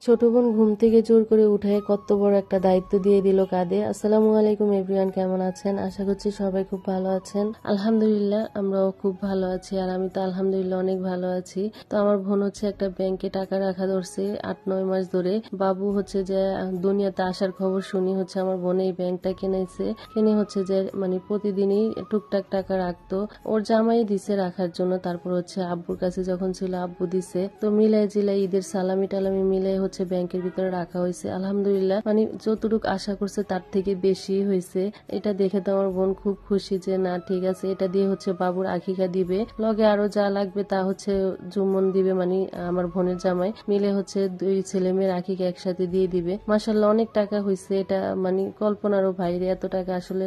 ছোট বোন ঘুম থেকে জোর করে উঠে কত বড় একটা দায়িত্ব দিয়ে দিল কাঁধে। আসসালামু আলাইকুম এভরিওয়ান, কেমন আছেন? আশা করছি সবাই খুব ভালো আছেন। আলহামদুলিল্লাহ আমরাও খুব ভালো আছি, আর আমি তো আলহামদুলিল্লাহ অনেক ভালো আছি। তো আমার বোন হচ্ছে একটা ব্যাংকে টাকা রাখা ধরছে 8-9 মাস ধরে। বাবু হচ্ছে যে দুনিয়াতে আসার খবর শুনি হচ্ছে আমার বোন এই ব্যাংকটা কিনে হচ্ছে যে মানে প্রতিদিনই টুকটাক টাকা রাখতো। ওর জামাই দিছে রাখার জন্য, তারপর হচ্ছে আব্বুর কাছে যখন ছিল আব্বু দিছে। তো মিলাই জিলাই ঈদের সালামি টালামি মিলে হচ্ছে ব্যাংকের ভিতরে রাখা হয়েছে। আলহামদুলিল্লাহ মানে যতটুকু আশা করছে তার থেকে বেশি হয়েছে। এটা দেখে তো আমার বোন খুব খুশি যে না ঠিক আছে, এটা দিয়ে হচ্ছে বাবুর আকিকা দিবে, লগে আরো যা লাগবে তা হচ্ছে জুম্মন দিবে, মানে আমার বোনের জামাই মিলে হচ্ছে 2 ছেলে মেয়ের আকিকা একসাথে দিয়ে দিবে। মাশাআল্লাহ অনেক টাকা হয়েছে, এটা মানে কল্পনারও বাইরে, এত টাকা আসলে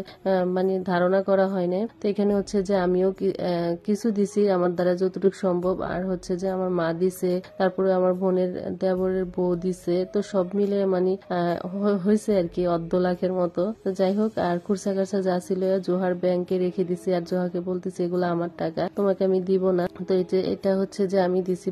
মানে ধারণা করা হয় না। তো এখানে হচ্ছে যে আমিও কিছু দিছি আমার দ্বারা যতটুকু সম্ভব, আর হচ্ছে যে আমার মা দিছে, তারপরে আমার বোনের দেবরের বউ দিছে। তো সব মিলে মানে হয়েছে আর কি 1.5 লাখের মতো। তো যাই হোক, আর খুরসা কারসা যা ছিল জোহার ব্যাংকে রেখে দিছি, আর জোহাকে বলতেছি এগুলো আমার টাকা, তোমাকে আমি দিব না। তো এটা হচ্ছে যে আমি দিছি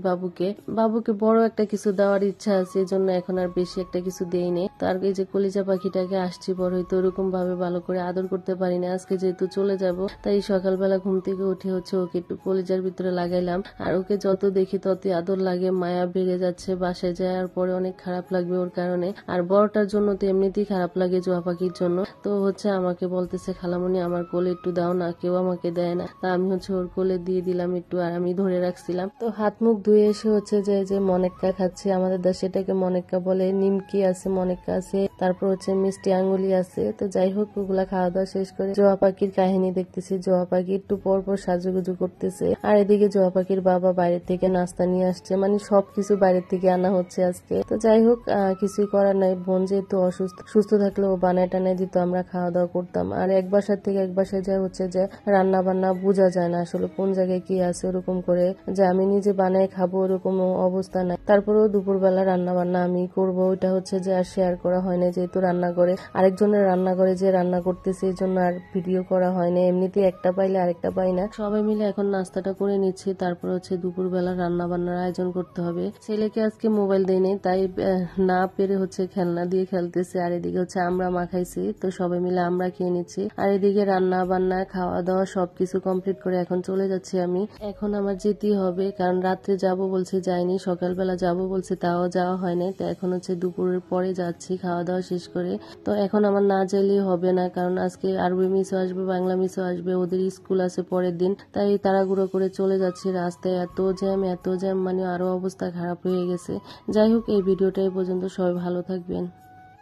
বাবুকে বড় একটা কিছু দেওয়ার ইচ্ছা আছে, এই জন্য এখন আর বেশি একটা কিছু দেই নেই। তার এই যে কলিজা পাখিটাকে আসছি বড় হইতে ওরকম ভাবে ভালো করে আদর করতে পারি না। আজকে যেহেতু চলে যাব, তাই সকালবেলা ঘুম থেকে উঠে হচ্ছে ওকে একটু কলিজার ভিতরে লাগাইলাম। আর ওকে যত দেখি ততই আদর লাগে, মায়া বেড়ে যাচ্ছে। বাসায় যাওয়ার পরে অনেক খারাপ লাগবে ওর কারণে, আর বড়টার জন্য তো এমনিতেই খারাপ লাগে জোয়া পাখির জন্য। তো হচ্ছে আমাকে বলতেছে খালামণি আমার কোলে একটু দাও না, কেউ আমাকে দেয় না। তা আমি হচ্ছে ওর কোলে দিয়ে দিলাম একটু, আর আমি ধরে রাখছিলাম। তো হাত মুখ ধুয়ে এসে হচ্ছে যে মনেক্কা খাচ্ছে, আমাদের দেশে এটাকে মনেক্কা বলে। নিমকি আছে, মনেক্কা আছে, তারপর হচ্ছে মিষ্টি আঙ্গুলি আছে। তো যাই হোক, ওগুলা খাওয়া দাওয়া শেষ করে জোয়া পাখির কাহিনী দেখতেছি। জোয়া পাখি একটু পর পর সাজুগুজু করতেছে, আর এদিকে জোয়া পাখির বাবা বাইরে থেকে নাস্তা নিয়ে আসছে, মানে সবকিছু বাইরে থেকে আনা হচ্ছে আজকে। তো যাই হোক, কিছুই করার নাই, বোন যেহেতু অসুস্থ, সুস্থ থাকলে ও বানায় টানায় দিত, আমরা খাওয়া দাওয়া করতাম। আর এক বাসার থেকে এক বাসায় যায় হচ্ছে যে রান্না বান্না বোঝা যায় না আসলে কোন জায়গায় কি আছে, ওরকম করে যে আমি নিজে বানায় খাবো ওরকম অবস্থা নাই। তারপরেও দুপুরবেলা রান্না বান্না আমি করবো, ওইটা হচ্ছে যে আর শেয়ার করা হয় না, যেহেতু রান্না করে আরেকজনের রান্না করে যে রান্না করতেছে এই জন্য আর ভিডিও করা হয় না। এমনিতে একটা পাইলে আরেকটা পাই না। সবাই মিলে এখন নাস্তাটা করে নিচ্ছি, তারপর হচ্ছে দুপুরবেলা রান্না বান্নার আয়োজন করতে হবে। ছেলেকে আজকে মোবাইল দেই নাই, তাই না পেরে হচ্ছে খেলনা দিয়ে খেলতেছে, আর এদিকে হচ্ছে আমরা মাখাইছি, তো সবাই মিলে আমরা খেয়ে নিচ্ছি। আর এদিকে রান্না বান্না খাওয়া দাওয়া সবকিছু কমপ্লিট করে এখন চলে যাচ্ছি আমি। এখন আমার যেতেই হবে, কারণ রাত্রে যাব বলছে যাইনি, সকালবেলা যাব বলছে তাও যাওয়া হয় নাই। তো এখন হচ্ছে দুপুরের পরে যাচ্ছি খাওয়া দাওয়া শেষ করে। তো এখন আমার না যাইলেই হবে না, কারণ আজকে আরবি মিসও আসবে, বাংলা মিসও আসবে, ওদের স্কুল আছে পরের দিন। তাই তাড়াহুড়ো করে চলে যাচ্ছি। রাস্তায় এত জ্যাম, মানে আরো অবস্থা খারাপ হয়ে গেছে। যাই হোক, এই ভিডিওটা এই পর্যন্ত, সবাই ভালো থাকবেন।